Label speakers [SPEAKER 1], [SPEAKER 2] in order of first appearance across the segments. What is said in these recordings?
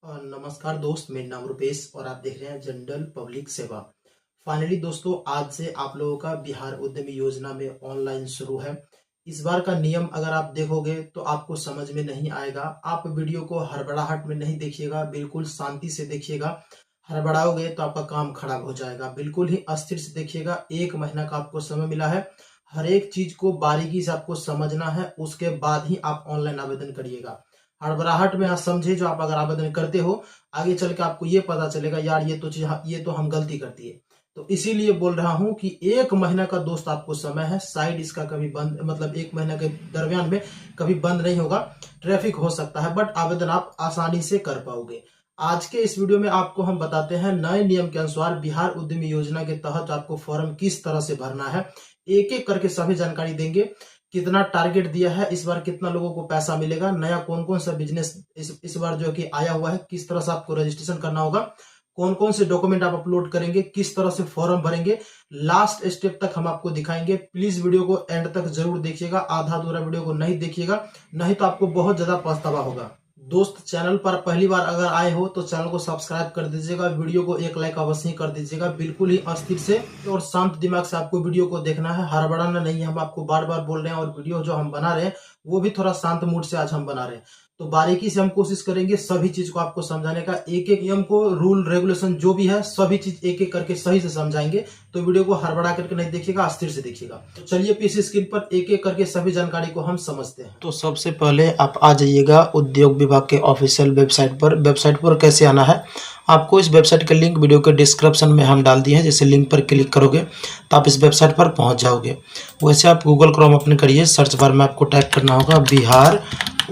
[SPEAKER 1] नमस्कार दोस्त, मेरा नाम रुपेश और आप देख रहे हैं जनरल पब्लिक सेवा। फाइनली दोस्तों, आज से आप लोगों का बिहार उद्यमी योजना में ऑनलाइन शुरू है। इस बार का नियम अगर आप देखोगे तो आपको समझ में नहीं आएगा। आप वीडियो को हड़बड़ाहट में नहीं देखिएगा, बिल्कुल शांति से देखिएगा। हड़बड़ाओगे तो आपका काम खराब हो जाएगा। बिल्कुल ही अस्थिर से देखिएगा। 1 महीना का आपको समय मिला है। हर एक चीज को बारीकी से आपको समझना है, उसके बाद ही आप ऑनलाइन आवेदन करिएगा। हड़बड़ाहट में आप समझे जो आप अगर आवेदन करते हो, आगे चल के आपको ये पता चलेगा यार ये तो हम गलती करती है। तो इसीलिए बोल रहा हूं कि 1 महीना का दोस्त आपको समय है। साइड इसका कभी बंद, मतलब 1 महीना के दरमियान में कभी बंद नहीं होगा। ट्रैफिक हो सकता है बट आवेदन आप आसानी से कर पाओगे। आज के इस वीडियो में आपको हम बताते हैं नए नियम के अनुसार बिहार उद्यमी योजना के तहत आपको फॉर्म किस तरह से भरना है। एक एक करके सभी जानकारी देंगे। कितना टारगेट दिया है, इस बार कितना लोगों को पैसा मिलेगा, नया कौन कौन सा बिजनेस इस बार जो कि आया हुआ है, किस तरह से आपको रजिस्ट्रेशन करना होगा, कौन कौन से डॉक्यूमेंट आप अपलोड करेंगे, किस तरह से फॉर्म भरेंगे, लास्ट स्टेप तक हम आपको दिखाएंगे। प्लीज वीडियो को एंड तक जरूर देखिएगा। आधा अधूरा वीडियो को नहीं देखिएगा, नहीं तो आपको बहुत ज्यादा पछतावा होगा। दोस्त, चैनल पर पहली बार अगर आए हो तो चैनल को सब्सक्राइब कर दीजिएगा। वीडियो को 1 लाइक अवश्य कर दीजिएगा। बिल्कुल ही अस्थिर से और शांत दिमाग से आपको वीडियो को देखना है, हड़बड़ाना नहीं है। हम आपको बार बार बोल रहे हैं और वीडियो जो हम बना रहे हैं वो भी थोड़ा शांत मूड से आज हम बना रहे हैं। तो बारीकी से हम कोशिश करेंगे सभी चीज को आपको समझाने का। एक एक नियम को, रूल रेगुलेशन जो भी है, सभी चीज एक एक करके सही से समझाएंगे। तो वीडियो को हड़बड़ा करके नहीं देखिएगा, अस्थिर से देखिएगा। तो चलिए पीसी स्क्रीन पर एक एक करके सभी जानकारी को हम समझते हैं। तो सबसे पहले आप आ जाइएगा उद्योग विभाग के ऑफिशियल वेबसाइट पर। वेबसाइट पर कैसे आना है, आपको इस वेबसाइट का लिंक वीडियो के डिस्क्रिप्शन में हम डाल दिए हैं। जैसे लिंक पर क्लिक करोगे तो आप इस वेबसाइट पर पहुंच जाओगे। वैसे आप गूगल क्रोम ओपन करिए, सर्च बार में आपको टाइप करना होगा बिहार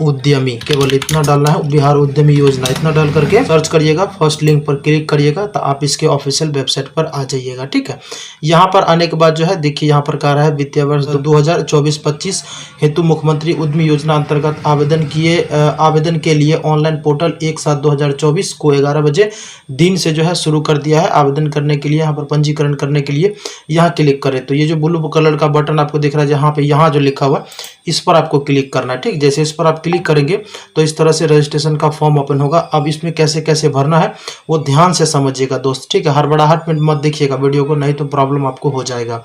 [SPEAKER 1] उद्यमी, केवल इतना डालना है, बिहार उद्यमी योजना, इतना डाल करके सर्च करिएगा। फर्स्ट लिंक पर क्लिक करिएगा तो आप इसके ऑफिशियल वेबसाइट पर आ जाइएगा। ठीक है, यहाँ पर आने के बाद जो है देखिए, यहाँ पर कह रहा है वित्तीय वर्ष 2024-25 हेतु मुख्यमंत्री उद्यमी योजना अंतर्गत आवेदन के लिए ऑनलाइन पोर्टल 1/7/2024 को 11 बजे दिन से जो है शुरू कर दिया है। आवेदन करने के लिए, यहाँ पर पंजीकरण करने के लिए यहाँ क्लिक करें तो ये जो ब्लू कलर का बटन आपको दिख रहा है, जहाँ पे यहाँ जो लिखा हुआ इस पर आपको क्लिक करना है। ठीक, जैसे इस पर आप क्लिक करेंगे तो इस तरह से रजिस्ट्रेशन का फॉर्म ओपन होगा। अब इसमें कैसे कैसे भरना है वो ध्यान से समझिएगा दोस्त। ठीक है, हड़बड़ाहट में मत देखिएगा वीडियो को, नहीं तो प्रॉब्लम आपको हो जाएगा।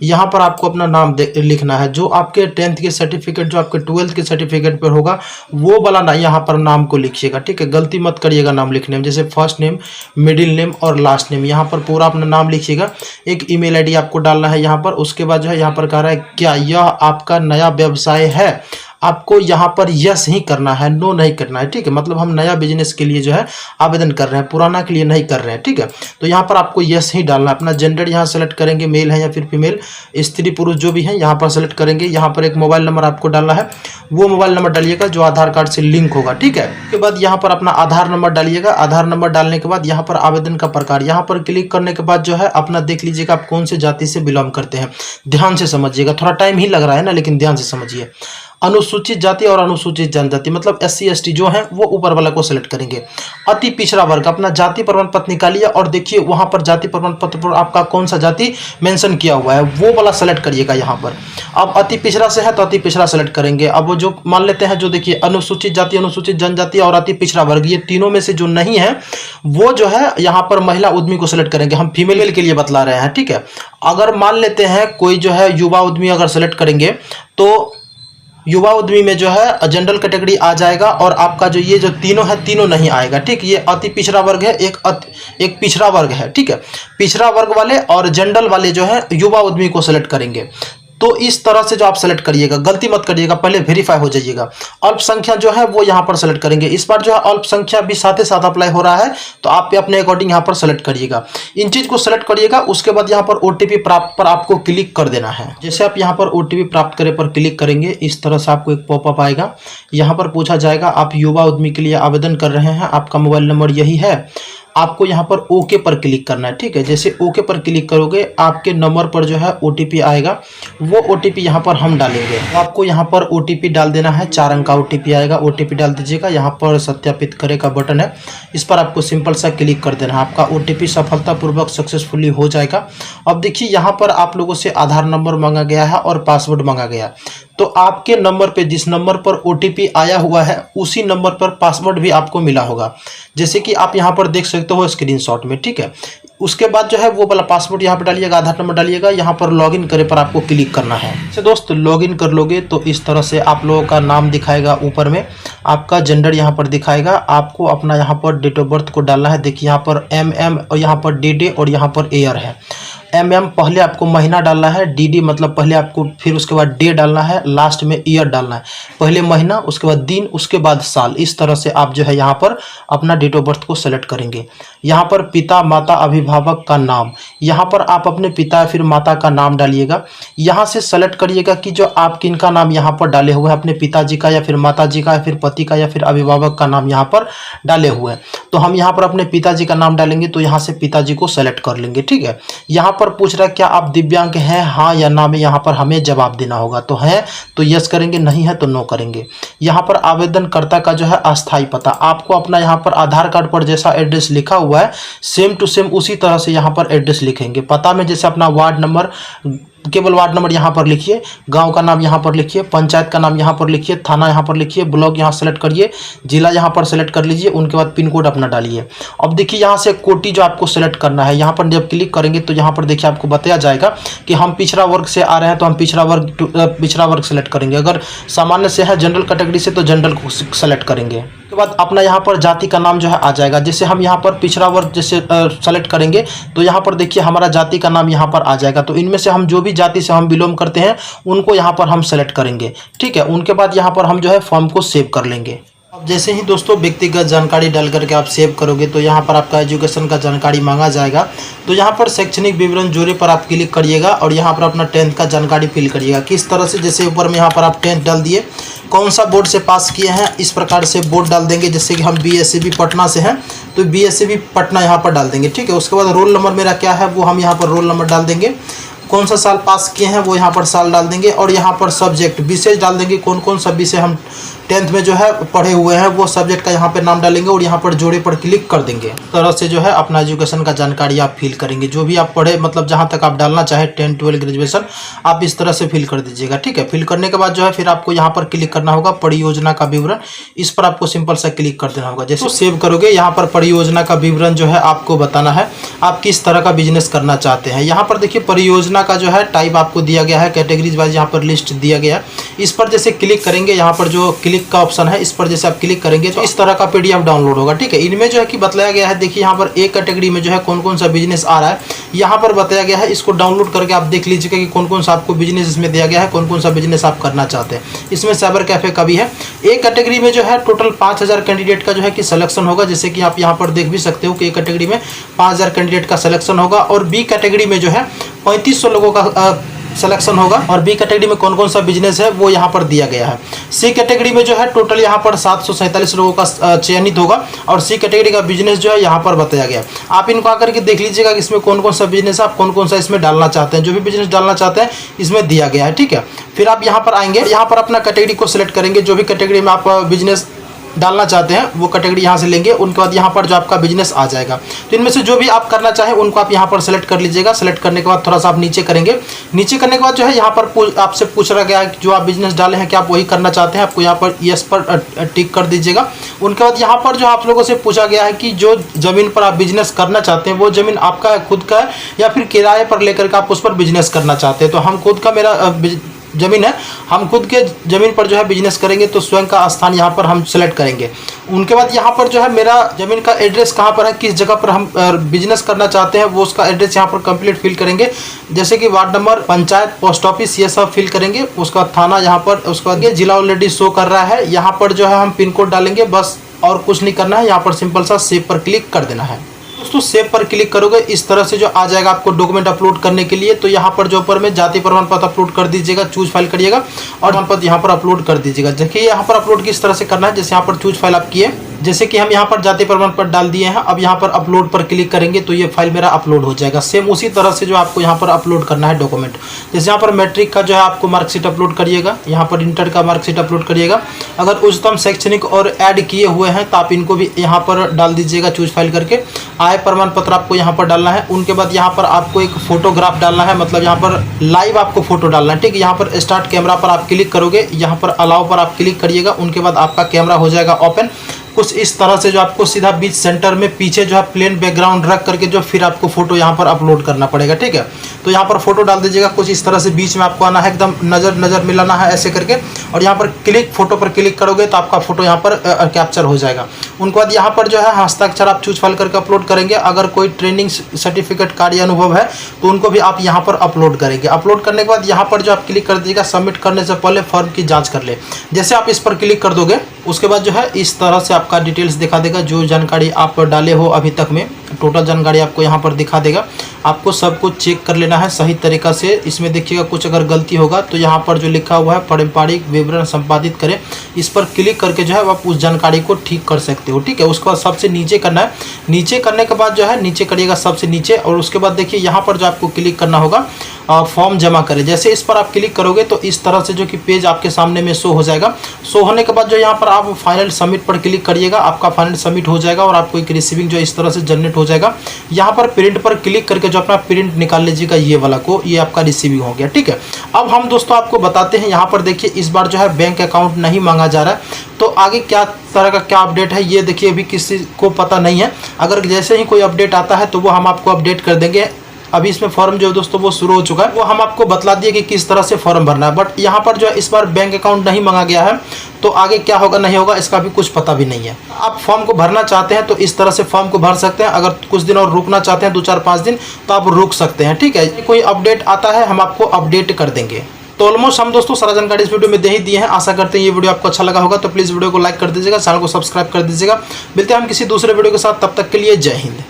[SPEAKER 1] यहाँ पर आपको अपना नाम लिखना है, जो आपके 10th के सर्टिफिकेट, जो आपके 12th के सर्टिफिकेट पर होगा वो वाला ना यहाँ पर नाम को लिखिएगा। ठीक है, गलती मत करिएगा नाम लिखने में। जैसे फर्स्ट नेम, मिडिल नेम और लास्ट नेम, यहाँ पर पूरा अपना नाम लिखिएगा। एक ईमेल आईडी आपको डालना है यहाँ पर। उसके बाद जो है यहाँ पर कह रहा है क्या यह आपका नया व्यवसाय है, आपको यहाँ पर यस ही करना है, नो नहीं करना है। ठीक है, मतलब हम नया बिजनेस के लिए जो है आवेदन कर रहे हैं, पुराना के लिए नहीं कर रहे हैं। ठीक है, तो यहाँ पर आपको यस ही डालना है। अपना जेंडर यहाँ सेलेक्ट करेंगे, मेल है या फिर फीमेल, स्त्री पुरुष जो भी है यहाँ पर सेलेक्ट करेंगे। यहाँ पर एक मोबाइल नंबर आपको डालना है, वो मोबाइल नंबर डालिएगा जो आधार कार्ड से लिंक होगा। ठीक है, उसके बाद यहाँ पर अपना आधार नंबर डालिएगा। आधार नंबर डालने के बाद यहाँ पर आवेदन का प्रकार, यहाँ पर क्लिक करने के बाद जो है अपना देख लीजिएगा आप कौन से जाति से बिलोंग करते हैं। ध्यान से समझिएगा, थोड़ा टाइम ही लग रहा है ना, लेकिन ध्यान से समझिए। अनुसूचित जाति और अनुसूचित जनजाति, मतलब SC ST जो है वो ऊपर वाला को सेलेक्ट करेंगे। अति पिछड़ा वर्ग, अपना जाति प्रमाण पत्र निकालिए और देखिए वहां पर जाति प्रमाण पत्र पर आपका कौन सा जाति मेंशन किया हुआ है वो वाला सेलेक्ट करिएगा यहाँ पर। अब अति पिछड़ा से है तो अति पिछड़ा सेलेक्ट करेंगे। अब वो जो मान लेते हैं, जो देखिए अनुसूचित जाति, अनुसूचित जनजाति और अति पिछड़ा वर्ग, ये तीनों में से जो नहीं है वो जो है यहाँ पर महिला उद्यमी को सेलेक्ट करेंगे। हम फीमेल के लिए बतला रहे हैं। ठीक है, अगर मान लेते हैं कोई जो है युवा उद्यमी अगर सेलेक्ट करेंगे तो युवा उद्यमी में जो है जनरल कैटेगरी आ जाएगा और आपका जो ये जो तीनों है, तीनों नहीं आएगा। ठीक, ये अति पिछड़ा वर्ग है, एक पिछड़ा वर्ग है। ठीक है, पिछड़ा वर्ग वाले और जनरल वाले जो है युवा उद्यमी को सेलेक्ट करेंगे। तो इस तरह से जो आप सेलेक्ट करिएगा, गलती मत करिएगा, पहले वेरीफाई हो जाइएगा। अल्पसंख्या जो है वो यहाँ पर सेलेक्ट करेंगे। इस बार जो है अल्पसंख्या भी साथ ही साथ अप्लाई हो रहा है, तो आप अपने अकॉर्डिंग यहाँ पर सेलेक्ट करिएगा। इन चीज को सेलेक्ट करिएगा। उसके बाद यहाँ पर OTP प्राप्त पर आपको क्लिक कर देना है। जैसे आप यहाँ पर OTP प्राप्त करे पर क्लिक करेंगे, इस तरह से आपको एक पॉपअप आएगा। यहाँ पर पूछा जाएगा आप युवा उद्यमी के लिए आवेदन कर रहे हैं, आपका मोबाइल नंबर यही है, आपको यहाँ पर ओके पर क्लिक करना है। ठीक है, जैसे ओके पर क्लिक करोगे आपके नंबर पर जो है OTP आएगा, वो OTP यहाँ पर हम डालेंगे। तो आपको यहाँ पर OTP डाल देना है, 4 अंक का OTP आएगा, OTP डाल दीजिएगा। यहाँ पर सत्यापित करे का बटन है, इस पर आपको सिंपल सा क्लिक कर देना है। आपका OTP सफलतापूर्वक सक्सेसफुली हो जाएगा। अब देखिए यहाँ पर आप लोगों से आधार नंबर मांगा गया है और पासवर्ड मांगा गया। तो आपके नंबर पे, जिस नंबर पर OTP आया हुआ है, उसी नंबर पर पासवर्ड भी आपको मिला होगा, जैसे कि आप यहाँ पर देख सकते हो स्क्रीनशॉट में। ठीक है, उसके बाद जो है वो वाला पासवर्ड यहाँ पर डालिएगा, आधार नंबर डालिएगा, यहाँ पर लॉगिन करे पर आपको क्लिक करना है। तो दोस्त लॉगिन कर लोगे तो इस तरह से आप लोगों का नाम दिखाएगा, ऊपर में आपका जेंडर यहाँ पर दिखाएगा, आपको अपना यहाँ पर डेट ऑफ बर्थ को डालना है। देखिए यहाँ पर MM और यहाँ पर DD और यहाँ पर ईयर है। MM पहले आपको महीना डालना है, DD मतलब पहले आपको, फिर उसके बाद डे डालना है, लास्ट में ईयर डालना है। पहले महीना, उसके बाद दिन, उसके बाद साल। इस तरह से आप जो है यहाँ पर अपना डेट ऑफ बर्थ को सेलेक्ट करेंगे। यहाँ पर पिता माता अभिभावक का नाम, यहाँ पर आप अपने पिता या फिर माता का नाम डालिएगा। यहाँ से सेलेक्ट करिएगा कि जो आप किनका नाम यहाँ पर डाले हुए हैं, अपने पिताजी का या फिर माताजी का या फिर पति का या फिर अभिभावक का नाम यहाँ पर डाले हुए हैं। तो हम यहाँ पर अपने पिताजी का नाम डालेंगे, तो यहाँ से पिताजी को सेलेक्ट कर लेंगे। ठीक है, यहाँ पर पूछ रहा है क्या आप दिव्यांग हैं, हाँ या ना में यहाँ पर हमें जवाब देना होगा। तो है तो यस करेंगे, नहीं है तो नो करेंगे। यहाँ पर आवेदनकर्ता का जो है अस्थायी पता, आपको अपना यहाँ पर आधार कार्ड पर जैसा एड्रेस लिखा हुआ है सेम टू सेम उसी तरह से यहाँ पर एड्रेस लिखेंगे। पता में जैसे अपना वार्ड नंबर, केवल वार्ड नंबर यहाँ पर लिखिए, गांव का नाम यहाँ पर लिखिए, पंचायत का नाम यहाँ पर लिखिए, थाना यहाँ पर लिखिए, ब्लॉक यहाँ सेलेक्ट करिए, जिला यहाँ पर सेलेक्ट कर लीजिए, उनके बाद पिन कोड अपना डालिए। अब देखिए यहाँ से कोटि जो आपको सेलेक्ट करना है, यहाँ पर जब क्लिक करेंगे तो यहाँ पर देखिए आपको बताया जाएगा कि हम पिछड़ा वर्ग से आ रहे हैं तो हम पिछड़ा वर्ग सेलेक्ट करेंगे। अगर सामान्य से है, जनरल कैटेगरी से, तो जनरल को सेलेक्ट करेंगे। उसके बाद अपना यहाँ पर जाति का नाम जो है आ जाएगा। जैसे हम यहाँ पर पिछड़ा वर्ग जैसे सेलेक्ट करेंगे तो यहाँ पर देखिए हमारा जाति का नाम यहाँ पर आ जाएगा। तो इनमें से हम जो भी जाति से हम बिलोंग करते हैं उनको यहाँ पर हम सेलेक्ट करेंगे। ठीक है, उनके बाद यहाँ पर हम जो है फॉर्म को सेव कर लेंगे। अब जैसे ही दोस्तों व्यक्तिगत जानकारी डाल करके आप सेव करोगे तो यहाँ पर आपका एजुकेशन का जानकारी मांगा जाएगा। तो यहाँ पर शैक्षणिक विवरण जोड़े पर आप क्लिक करिएगा और यहाँ पर अपना 10th का जानकारी फिल करिएगा। किस तरह से, जैसे ऊपर में यहाँ पर आप 10th डाल दिए, कौन सा बोर्ड से पास किए हैं, इस प्रकार से बोर्ड डाल देंगे। जैसे कि हम BSCB पटना से हैं तो BSCB पटना यहाँ पर डाल देंगे। ठीक है, उसके बाद रोल नंबर मेरा क्या है वो हम यहाँ पर रोल नंबर डाल देंगे। कौन सा साल पास किए हैं वो यहाँ पर साल डाल देंगे और यहाँ पर सब्जेक्ट विषय डाल देंगे। कौन कौन सा विषय हम 10th में जो है पढ़े हुए हैं वो सब्जेक्ट का यहाँ पे नाम डालेंगे और यहाँ पर जोड़े पर क्लिक कर देंगे। इस तरह से जो है अपना एजुकेशन का जानकारी आप फिल करेंगे। जो भी आप पढ़े, मतलब जहाँ तक आप डालना चाहे 10, 12 ग्रेजुएशन, आप इस तरह से फिल कर दीजिएगा। ठीक है, फिल करने के बाद जो है फिर आपको यहाँ पर क्लिक करना होगा परियोजना का विवरण। इस पर आपको सिंपल सा क्लिक कर देना होगा। जैसे सेव करोगे यहाँ पर परियोजना का विवरण जो है आपको बताना है आप किस तरह का बिजनेस करना चाहते हैं। यहाँ पर देखिए परियोजना का जो है टाइप आपको दिया गया है, कैटेगरीज वाइज यहाँ पर लिस्ट दिया गया है। इस पर जैसे क्लिक करेंगे, यहाँ पर जो क्लिक का ऑप्शन है इस पर जैसे आप क्लिक करेंगे तो इस तरह का PDF डाउनलोड होगा। ठीक है, इनमें जो है कि बताया गया है, देखिए यहाँ पर एक कैटेगरी में जो है कौन कौन सा बिजनेस आ रहा है यहाँ पर बताया गया है। इसको डाउनलोड करके आप देख लीजिएगा कि कौन कौन सा आपको बिजनेस इसमें दिया गया है, कौन कौन सा बिजनेस आप करना चाहते हैं। इसमें साइबर कैफे का भी है। एक कैटेगरी में जो है टोटल 5000 कैंडिडेट का जो है कि सिलेक्शन होगा। जैसे कि आप यहाँ पर देख भी सकते हो कि एक कैटेगरी में 5000 कैंडिडेट का सिलेक्शन होगा और B कैटेगरी में जो है 3500 लोगों का सिलेक्शन होगा। और B कैटेगरी में कौन कौन सा बिजनेस है वो यहाँ पर दिया गया है। C कैटेगरी में जो है टोटल यहाँ पर 747 लोगों का चयनित होगा और C कैटेगरी का बिजनेस जो है यहाँ पर बताया गया है। आप इनको आकर के देख लीजिएगा कि इसमें कौन कौन सा बिजनेस है, आप कौन कौन सा इसमें डालना चाहते हैं। जो भी बिजनेस डालना चाहते हैं इसमें दिया गया है। ठीक है, फिर आप यहाँ पर आएंगे, यहाँ पर अपना कैटेगरी को सिलेक्ट करेंगे। जो भी कैटेगरी में आप बिजनेस डालना चाहते हैं वो कैटेगरी यहाँ से लेंगे। उनके बाद यहाँ पर जो आपका बिजनेस आ जाएगा। तो इनमें से जो भी आप करना चाहें उनको आप यहाँ पर सेलेक्ट कर लीजिएगा। सेलेक्ट करने के बाद थोड़ा सा आप नीचे करेंगे। नीचे करने के बाद जो है यहाँ पर आपसे पूछ रहा गया है कि जो आप बिजनेस डाले हैं क्या आप वही करना चाहते हैं। आपको यहाँ पर यस पर टिक कर दीजिएगा। उनके बाद यहाँ पर जो आप लोगों से पूछा गया है कि जो ज़मीन पर आप बिजनेस करना चाहते हैं वो ज़मीन आपका खुद का है या फिर किराए पर लेकर के आप उस पर बिजनेस करना चाहते हैं। तो हम खुद का, मेरा ज़मीन है, हम खुद के ज़मीन पर जो है बिजनेस करेंगे तो स्वयं का स्थान यहाँ पर हम सेलेक्ट करेंगे। उनके बाद यहाँ पर जो है मेरा ज़मीन का एड्रेस कहाँ पर है, किस जगह पर हम बिजनेस करना चाहते हैं वो उसका एड्रेस यहाँ पर कंप्लीट फिल करेंगे। जैसे कि ward number, panchayat, post office, ये सब फिल करेंगे। उसके बाद थाना यहाँ पर, उसके बाद जिला ऑलरेडी शो कर रहा है। यहाँ पर जो है हम पिन कोड डालेंगे, बस और कुछ नहीं करना है। यहाँ पर सिंपल सा सेव पर क्लिक कर देना है। दोस्तों सेव पर क्लिक करोगे इस तरह से जो आ जाएगा आपको डॉक्यूमेंट अपलोड करने के लिए। तो यहाँ पर जो ऊपर में जाति प्रमाण पत्र अपलोड कर दीजिएगा, चूज फाइल करिएगा और प्रमाण पत्र यहाँ पर अपलोड कर दीजिएगा। देखिए यहाँ पर अपलोड किस तरह से करना है। जैसे यहाँ पर चूज फाइल आप किए, जैसे कि हम यहाँ पर जाति प्रमाण पत्र डाल दिए हैं, अब यहाँ पर अपलोड पर क्लिक करेंगे तो ये फाइल मेरा अपलोड हो जाएगा। सेम उसी तरह से जो आपको यहाँ पर अपलोड करना है डॉक्यूमेंट, जैसे यहाँ पर मैट्रिक का जो है आपको मार्कशीट अपलोड करिएगा, यहाँ पर इंटर का मार्कशीट अपलोड करिएगा। अगर उच्चतम शैक्षणिक और ऐड किए हुए हैं तो आप इनको भी यहाँ पर डाल दीजिएगा चूज फाइल करके। आय प्रमाण पत्र आपको यहाँ पर डालना है। उनके बाद यहाँ पर आपको एक फोटोग्राफ डालना है, मतलब यहाँ पर लाइव आपको फोटो डालना है, ठीक है। यहाँ पर स्टार्ट कैमरा पर आप क्लिक करोगे, यहाँ पर अलाउ पर आप क्लिक करिएगा, उनके बाद आपका कैमरा हो जाएगा ओपन। कुछ इस तरह से जो आपको सीधा बीच सेंटर में पीछे जो है प्लेन बैकग्राउंड रख करके जो फिर आपको फोटो यहाँ पर अपलोड करना पड़ेगा, ठीक है। तो यहाँ पर फोटो डाल दीजिएगा, कुछ इस तरह से बीच में आपको आना है, एकदम नज़र मिलाना है ऐसे करके, और यहाँ पर क्लिक फोटो पर क्लिक करोगे तो आपका फोटो यहाँ पर कैप्चर हो जाएगा। उनके बाद यहाँ पर जो है हस्ताक्षर आप चूज फाइल करके अपलोड करेंगे। अगर कोई ट्रेनिंग सर्टिफिकेट कार्य अनुभव है तो उनको भी आप यहाँ पर अपलोड करेंगे। अपलोड करने के बाद यहाँ पर जो आप क्लिक कर दीजिएगा, सबमिट करने से पहले फॉर्म की जाँच कर ले। जैसे आप इस पर क्लिक कर दोगे उसके बाद जो है इस तरह से आपका डिटेल्स दिखा देगा, जो जानकारी आप डाले हो अभी तक में टोटल जानकारी आपको यहाँ पर दिखा देगा। आपको सब कुछ चेक कर लेना है सही तरीका से। इसमें देखिएगा कुछ अगर गलती होगा तो यहाँ पर जो लिखा हुआ है पारंपरिक विवरण संपादित करें, इस पर क्लिक करके जो है आप उस जानकारी को ठीक कर सकते हो, ठीक है। उसके बाद सबसे नीचे करना है, नीचे करने के बाद जो है नीचे करिएगा सबसे नीचे, और उसके बाद देखिए यहाँ पर जो आपको क्लिक करना होगा फॉर्म जमा करें। जैसे इस पर आप क्लिक करोगे तो इस तरह से जो कि पेज आपके सामने में शो हो जाएगा। शो होने के बाद जो यहाँ पर आप फाइनल सबमिट पर क्लिक करिएगा, आपका फाइनल सबमिट हो जाएगा और आपको एक रिसीविंग जो इस तरह से जनरेट हो जाएगा। यहाँ पर प्रिंट पर क्लिक करके जो अपना प्रिंट निकाल लीजिएगा ये वाला को, ये आपका रिसीविंग हो गया, ठीक है। अब हम दोस्तों आपको बताते हैं, यहाँ पर देखिए इस बार जो है बैंक अकाउंट नहीं मांगा जा रहा है, तो आगे क्या तरह का क्या अपडेट है ये देखिए अभी किसी को पता नहीं है। अगर जैसे ही कोई अपडेट आता है तो वो हम आपको अपडेट कर देंगे। अभी इसमें फॉर्म जो है दोस्तों वो शुरू हो चुका है, वो हम आपको बतला दिए कि किस तरह से फॉर्म भरना है। बट यहाँ पर जो है इस बार बैंक अकाउंट नहीं मांगा गया है, तो आगे क्या होगा नहीं होगा इसका भी कुछ पता भी नहीं है। आप फॉर्म को भरना चाहते हैं तो इस तरह से फॉर्म को भर सकते हैं। अगर कुछ दिन और रुकना चाहते हैं 2-4-5 दिन तो आप रुक सकते हैं, ठीक है। कोई अपडेट आता है हम आपको अपडेट कर देंगे। तो ऑलमोस्ट हम दोस्तों सारा जानकारी इस वीडियो में दे ही दिए हैं। आशा करते हैं ये वीडियो आपको अच्छा लगा होगा, तो प्लीज़ वीडियो को लाइक कर दीजिएगा, चैनल को सब्सक्राइब कर दीजिएगा। मिलते हैं हम किसी दूसरे वीडियो के साथ, तब तक के लिए जय हिंद।